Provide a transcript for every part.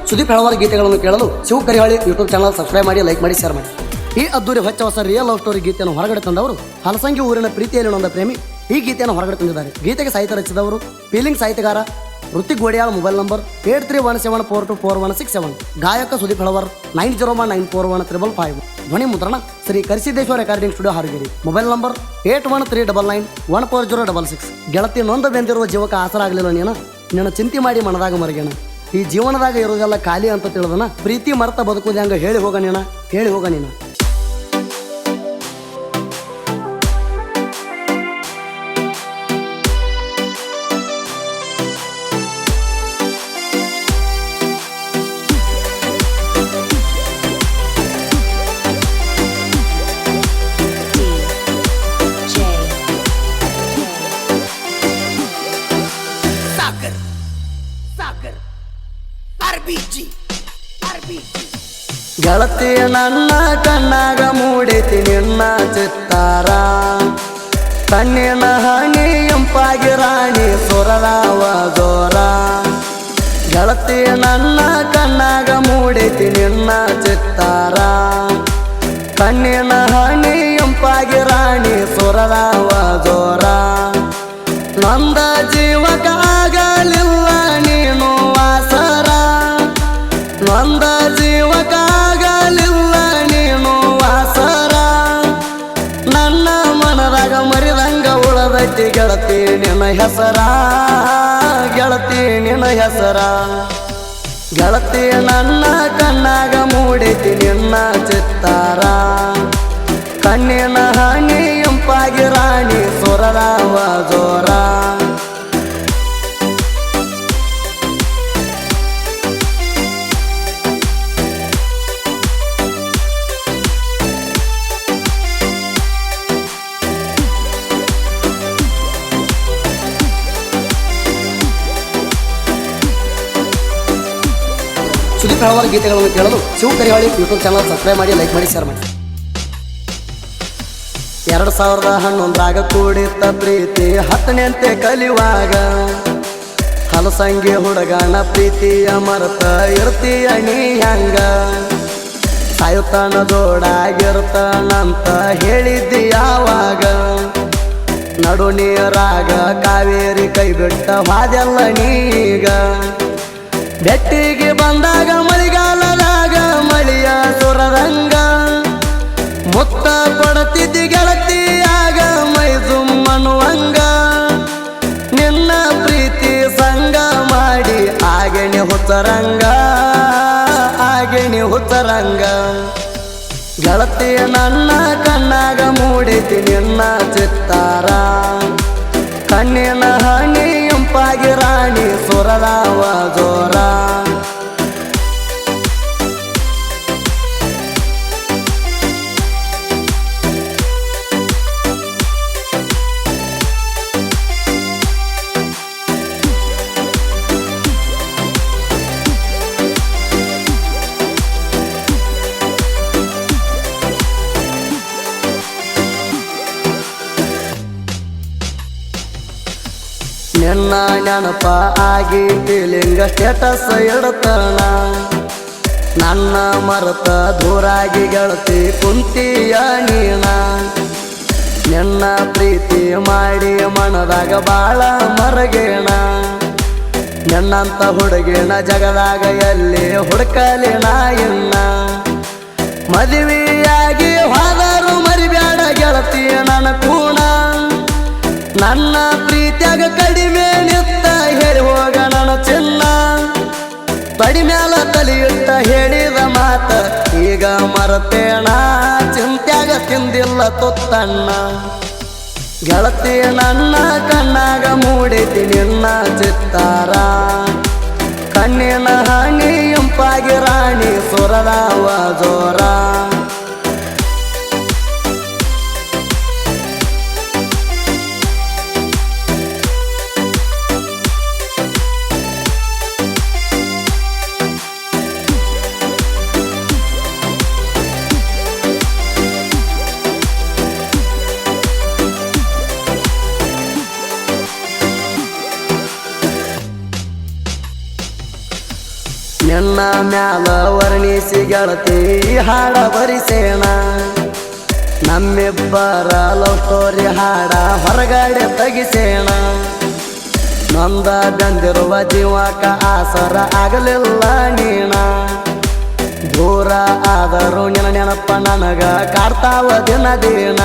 ಸುದೀಪ್ ಹಲವಾರು ಗೀತೆಗಳನ್ನು ಕೇಳಲು Shiva Karihali YouTube channel subscribe ಮಾಡಿ, ಲೈಕ್ ಮಾಡಿ, ಶೇರ್ ಮಾಡಿ. ಈ ಅದ್ದೂರಿ ಹೊಚ್ಚ ಹೊಸ ರಿಯಲ್ ಲವ್ ಸ್ಟೋರಿ ಗೀತೆಯನ್ನು ಹೊರಗಡೆ ತಂದವರು ಹಲಸಂಗಿ ಊರಿನ ಪ್ರೀತಿಯಲ್ಲಿ ನೊಂದ ಪ್ರೇಮಿ ಈ ಗೀತೆಯನ್ನು ಹೊರಗಡೆ ತಂದಿದ್ದಾರೆ. ಗೀತೆಗೆ ಸಾಹಿತ್ಯ ರಚಿಸಿದವರು ಫೀಲಿಂಗ್ ಸಾಹಿತ್ಯಗಾರ ಋತಿಕ್ ಗೋಡಿಯಾಳ. Mobile number 8317424167. ಗಾಯಕ ಸುದೀಪ್ ಹಳವರ್ 90194155. ಧ್ವನಿ ಮುದ್ರಣ Shri Karisiddeshwara recording studio Haragiri. Mobile number 8139914066. ಗೆಳತಿ ನೊಂದ ಬೆಂದಿರುವ ಜೀವಕ ಆಸರಾಗಲಿಲ್ಲ ನಿನ್ನ ಚಿಂತೆ ಮಾಡಿ ಮನದಾಗ ಮರಗೇಣ. ಈ ಜೀವನದಾಗ ಇರೋದೆಲ್ಲ ಖಾಲಿ ಅಂತ ತಿಳಿದನ ಪ್ರೀತಿ ಮರ್ತ ಬದುಕುವುದು ಹಂಗ ಹೇಳಿ ಹೋಗ ನೀನ. ಗೆಳತಿ ನನ್ನ ಕಣ್ಣಾಗ ಮೂಡೈತಿ ನಿನ್ನ ಚಿತ್ತಾರ, ಕಣ್ಣಿನ ಹನಿ ಎಂಪಾಗಿ ರಾಣಿ ಸುರರಾವ ಜೋರ. ಗೆಳತಿ ನನ್ನ ಕಣ್ಣಾಗ ಮೂಡೈತಿ ನಿನ್ನ ಚಿತ್ತಾರ, ಕಣ್ಣಿನ ಹನಿ ಎಂಪಾಗಿ ರಾಣಿ ಸುರರಾವ ಜೋರ. ನಂದ ಜೀವಕ್ಕಾಗಲಿಲ್ಲ ನೀನು ವಾಸರ, ನಂದ ಜೀವಕ್ಕಾಗಲಿಲ್ಲ ನೀನು ವಾಸರ. ನನ್ನ ಮನದಾಗ ಮರಿದಂಗ ಉಳದೈತಿ ಗೆಳತಿ ನಿನ್ನ ಹೆಸರ, ಗೆಳತಿ ನಿನ್ನ ಹೆಸರ. ಗೆಳತಿ ನನ್ನ ಕಣ್ಣಾಗ ಮೂಡೈತಿ ನಿನ್ನ ಚಿತ್ತಾರ, ಕಣ್ಣಿನ ಹನಿ ಎಂಪಾಗಿ ರಾಣಿ ಸುರರಾವ ಜೋರ. ಸುದೀಪ್ ಹಲವಾರು ಗೀತೆಗಳನ್ನು ಕೇಳಲು Shiva Karihali YouTube channel subscribe ಮಾಡಿ, ಲೈಕ್ ಮಾಡಿ, ಶೇರ್ ಮಾಡಿ. 2011 ಕೂಡಿತ್ತ ಪ್ರೀತಿ 10ನೆಂತೆ ಕಲಿಯುವಾಗ, ಹಲಸಂಗಿ ಹುಡುಗನ ಪ್ರೀತಿಯ ಮರೆತ ಇರ್ತೀಯ ನೀ ಹಂಗ. ಸಾಯುತ್ತಾನ ಜೋಡಾಗಿರ್ತಾನಂತ ಹೇಳಿದ್ದಿ ಯಾವಾಗ, ನಡು ನೀರಾಗ ಕಾವೇರಿ ಕೈ ಬಿಟ್ಟ ವಾದೆಲ್ಲ ನೀಗ. ಬೆಟ್ಟಿಗೆ ಬಂದಾಗ ಮಳಿಗಾಲದಾಗ ಮಳಿಯ ಸುರರಂಗ, ಮುತ್ತ ಕೊಡತಿದ್ದಿ ಗೆಳತಿಯಾಗ ಮೈ ಜುಮ್ಮನುವಂಗ. ನಿನ್ನ ಪ್ರೀತಿ ಸಂಗ ಮಾಡಿ ಆಗೇಣಿ ಹುಚ್ಚರಂಗ, ಆಗೇಣಿ ಹುಚ್ಚರಂಗ. ಗೆಳತಿ ನನ್ನ ಕಣ್ಣಾಗ ಮೂಡೈತಿ ನಿನ್ನ ಚಿತ್ತಾರ, ಕಣ್ಣಿನ ಹನಿ ಎಂಪಾಗಿ ರಾಣಿ ಸುರರಾವ ಜೋರ. ನಿನ್ನ ನೆನಪ ಆಗಿ ಫೀಲಿಂಗ ಸ್ಟೇಟಸ್ ಇಡ್ತಾನ, ನನ್ನ ಮರೆತ ದೂರಾಗಿ ಗೆಳತಿ ಕುಂತಿಯ ನೀನ. ನಿನ್ನ ಪ್ರೀತಿ ಮಾಡಿ ಮನದಾಗ ಬಾಳ ಮರಗೇಣ, ನಿನ್ನಂತ ಹುಡುಗಿನ ಜಗದಾಗ ಎಲ್ಲಿ ಹುಡುಕಲಿನ ಇನ್ನ. ಮದುವೆಯಾಗಿ ಹೋದರು ಮರಿಬ್ಯಾಡ ಗೆಳತಿ ನನ್ನ ಕೂಣ, ನನ್ನ ಪ್ರೀತಿಯಾಗ ಕಡಿಮೆ ನಿತ್ತ ಹೇಳಿ ಹೋಗ ನನ್ನ ಚಿನ್ನ. ಬಡಿ ಮ್ಯಾಲ ತಲಿಯಿಟ್ಟ ಹೇಳಿದ ಮಾತ ಈಗ ಮರತೇಣ, ಚಿಂತ್ಯಾಗ ತಿಂದಿಲ್ಲ ತುತ್ತಣ್ಣ. ಗೆಳತಿ ನನ್ನ ಕಣ್ಣಾಗ ಮೂಡೈತಿ ನಿನ್ನ ಚಿತ್ತಾರ, ಕಣ್ಣಿನ ಹನಿ ಎಂಪಾಗಿ ರಾಣಿ ಸುರರಾವ ಜೋರ. ನಿನ್ನ ಮ್ಯಾಲ ವರ್ಣಿಸಿ ಗೆಳತಿ ಹಾಡ ಬರಿಸೇಣ ನಮ್ಮಿಬ್ಬರ ಲವ್ ಸ್ಟೋರಿ ಹಾಡ ಹೊರಗಡೆ ತೆಗಿಸೇಣ ನೊಂದ ಬಂದಿರುವ ಜೀವಕ ಆಸರ ಆಗಲಿಲ್ಲ ನೀಣ ದೂರ ಆದರೂ ನಿನ್ನ ನೆನಪ ನನಗ ಕಾಡ್ತಾವ ದಿನ ದಿನ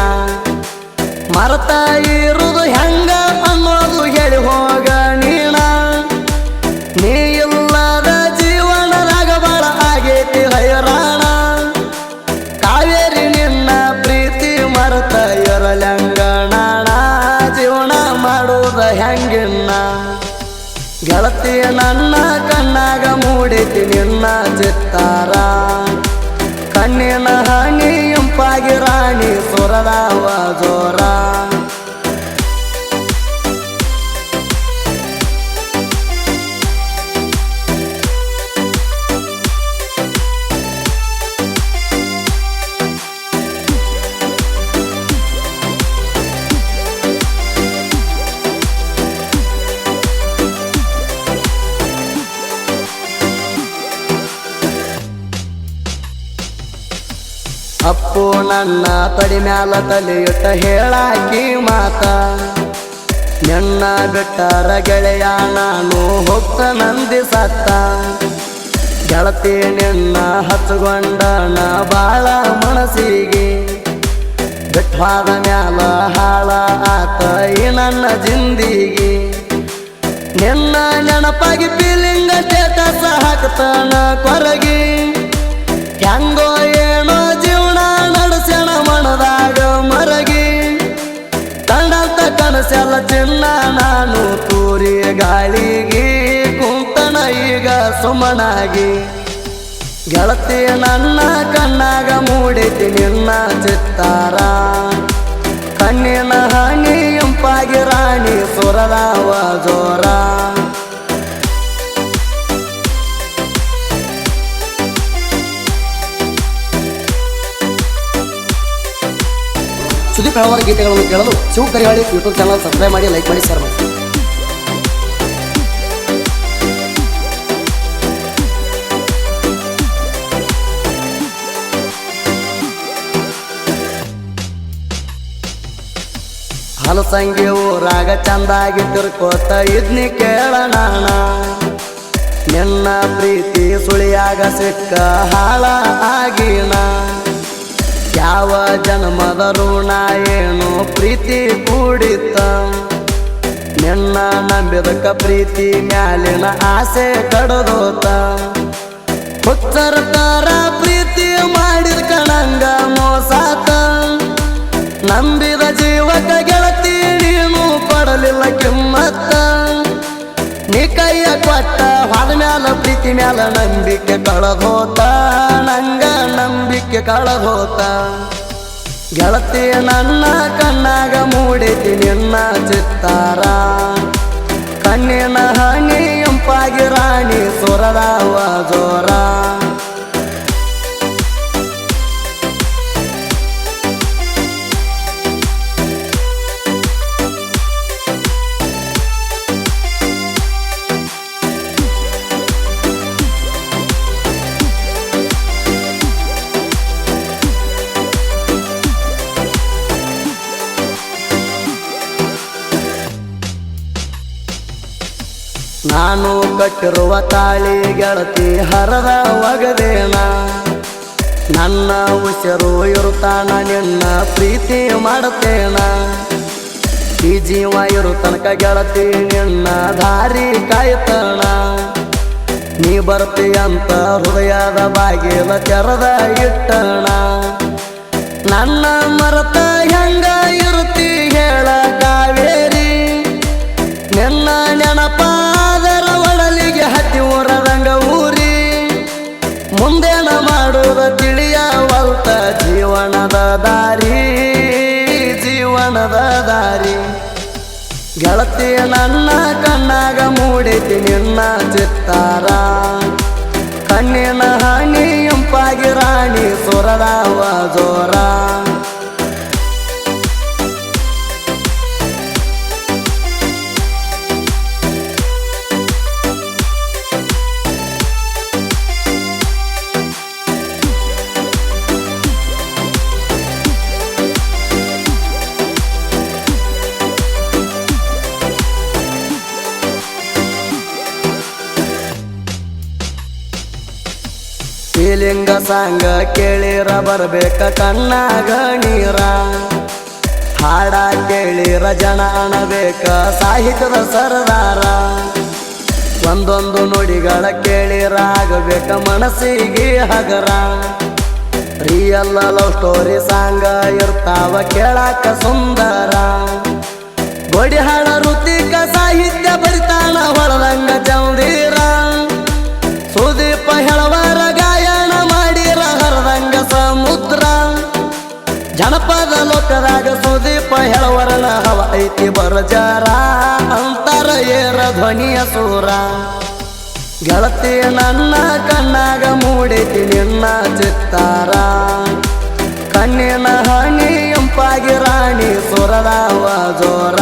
ಮರತ ಇರುವುದು ಹೆಂಗ ಅನ್ನೋದು ಹೇಳಿ ಹೋಗ ನೀಣ ನೀ ಇಲ್ಲದ ಜೀವನದಾಗ ಬಾಳ ಆಗೈತಿ ಹೈರಾಣ ಕಾವೇರಿ ನಿನ್ನ ಪ್ರೀತಿ ಮರತ ಇರಲಂಗಣ ಜೀವನ ಮಾಡುವುದ ಹೆಂಗಿನ್ನ ಗೆಳತಿ ನನ್ನ ಕಣ್ಣಾಗ ಮೂಡಿತಿ ನಿನ್ನ ಚಿತ್ತಾರ ಕಣ್ಣಿನ ಹನಿ ಇಂಪಾಗಿ ರಾಣಿ ಸುರದಾವ ಜೋರ ಅಪ್ಪು ನನ್ನ ತಡಿ ಮ್ಯಾಲ ತಲೆಯಿಟ್ಟ ಹೇಳಾಕಿ ಮಾತ ನಿನ್ನ ಬಿಟ್ಟರ ಗೆಳೆಯ ನಾನು ಹೋಗ್ತ ನಂದಿ ಸತ್ತ ಗೆಳತಿ ನಿನ್ನ ಹಚ್ಚಗೊಂಡನ ಬಾಳ ಮನಸ್ಸಿಗೆ ಬಿಟ್ವಾದ ಮ್ಯಾಲ ಹಾಳ ಆತ ಈ ನನ್ನ ಜಿಂದಿಗಿ ನಿನ್ನ ನೆನಪಾಗಿ ಫೀಲಿಂಗ್ ಸ್ಟೇಟಸ್ ಹಾಕ್ತಾನ ಕೊರಗಿ ಹೆಂಗೋ ಏನೋ ಜೀವನ ನಡೆಸಣ ಮನದಾಗ ಮರಗಿ ಕಂಡಂತ ಕನಸೆಲ್ಲ ಚಿನ್ನ ನಾನು ತೂರಿ ಗಾಳಿಗೆ ಕುಂತನ ಈಗ ಸುಮನಾಗಿ ಗೆಳತಿ ನನ್ನ ಕಣ್ಣಾಗ ಮೂಡಿತಿ ನಿನ್ನ ಚಿತ್ತಾರ ಕಣ್ಣಿನ ಹನಿ ಇಂಪಾಗಿ ರಾಣಿ ಸುರದಾವ ಜೋರ ಸುದೀಪ್ ಹಲವಾರು ಗೀತೆಗಳನ್ನು ಕೇಳಲು Shiva Karihali YouTube channel subscribe ಮಾಡಿ ಲೈಕ್ ಮಾಡಿ ಶೇರ್ ಮಾಡಿ ಹಲಸಂಗಿ ಊರಾಗ ಚಂದಾಗಿ ತಿರ್ಕೋತ ಇದ್ನಿ ಕೇಳಣ ನಿನ್ನ ಪ್ರೀತಿ ಸುಳಿಯಾಗ ಸಿಕ್ಕ ಹಾಳ ಆಗಿನ ಯಾವ ಜನ್ಮದ ಋಣ ಏನು ಪ್ರೀತಿ ಕೂಡಿತ್ತ ನಿನ್ನ ನಂಬಿದಕ್ಕ ಪ್ರೀತಿ ಮ್ಯಾಲಿನ ಆಸೆ ಕಡದೋತ ಹುಚ್ಚರ ತರ ಪ್ರೀತಿ ಮಾಡಿದ ಕಣಂಗ ಮೋಸಾತ ನಂಬಿದ ಜೀವಕ ಗೆಳತಿ ನೀನು ಕೊಡಲಿಲ್ಲ ಕಿಮ್ಮತ್ತ ನೀ ಕೈಯ ಕೊಟ್ಟ ಹೊದ ಮ್ಯಾಲ ಪ್ರೀತಿ ಮ್ಯಾಲ ನಂಬಿಕೆ ಕಳದೋತ ನಂಗ ನಂಬಿಕೆ ಕಳದೋತ ಗೆಳತಿ ನನ್ನ ಕಣ್ಣಾಗ ಮೂಡಿತಿ ನಿನ್ನ ಚಿತ್ತಾರ ಕಣ್ಣಿನ ಹನಿ ಇಂಪಾಗಿ ರಾಣಿ ಸುರದಾವ ಜೋರ ನಾನು ಕಟ್ಟಿರುವ ತಾಳಿ ಗೆಳತಿ ಹರದ ಒಗದೇನ ನನ್ನ ಉಸಿರು ಇರುತ್ತಾನ ನಿನ್ನ ಪ್ರೀತಿ ಮಾಡುತ್ತೇನ ಈ ಜೀವ ಇರು ತನಕ ಗೆಳತಿ ನಿನ್ನ ದಾರಿ ಕಾಯ್ತಾನ ನೀ ಬರ್ತೀಯಂತ ಹೃದಯದ ಬಾಗಿಲ ತೆರೆದ ಇಟ್ಟಣ ನನ್ನ ಮರತ ಹೆಂಗ ಇರುತ್ತಿ ಹೇಳ ಕಾವೇರಿ ನಿನ್ನ ನೆನಪಾದರ ಒಡಲಿಗೆ ಹತ್ತಿ ಊರದಂಗ ಊರಿ ಮುಂದೇನ ಮಾಡುವ ತಿಳಿಯವಲ್ತ ಜೀವನದ ದಾರಿ ಗೆಳತಿ ನನ್ನ ಕಣ್ಣಾಗ ಮೂಡಿತಿ ನಿನ್ನ ಚಿತ್ತಾರ ಕಣ್ಣಿನ ಹನಿ ಇಂಪಾಗಿ ರಾಣಿ ಸುರದಾವ ಜೋರ ಶ್ರೀಲಿಂಗ ಸಾಂಗ ಕೇಳಿರ ಬರ್ಬೇಕ ಕಣ್ಣಾಗ ನೀರ ಹಾಡ ಕೇಳಿರ ಜನ ಅಣಬೇಕ ಸಾಹಿತ್ಯದ ಸರದಾರ ಒಂದೊಂದು ನುಡಿಗಳ ಕೇಳಿರ ಆಗಬೇಕ ಮನಸ್ಸಿಗೆ ಹಗರ ರಿಯಲ್ ಲವ್ ಸ್ಟೋರಿ ಸಾಂಗ ಇರ್ತಾವ ಕೇಳಾಕ ಸುಂದರ ಗೋಡಿಹಾಳ ಋತಿಕ ಸಾಹಿತ್ಯ ಬರಿತಾನ ಹೊಳದಂಗ ಚೌದೀರ ಸುದೀಪ ಹೆಳವರ ಗಾಯನ ಮಾಡಿರ ಹರದಂಗ ಸಮುದ್ರ ಜನಪದ ಲೋಕದಾಗ ಸುದೀಪ ಹೆಳವರನ ಹವ ಐತಿ ಬರಜಾರ ಅಂತರ ಏರ ಧ್ವನಿಯ ಸೂರ ಗೆಳತಿ ನನ್ನ ಕಣ್ಣಾಗ ಮೂಡೈತಿ ನಿನ್ನ ಚಿತ್ತಾರ ಕಣ್ಣಿನ ಹನಿ ಎಂಪಾಗಿ ರಾಣಿ ಸುರದಾವ ಜೋರ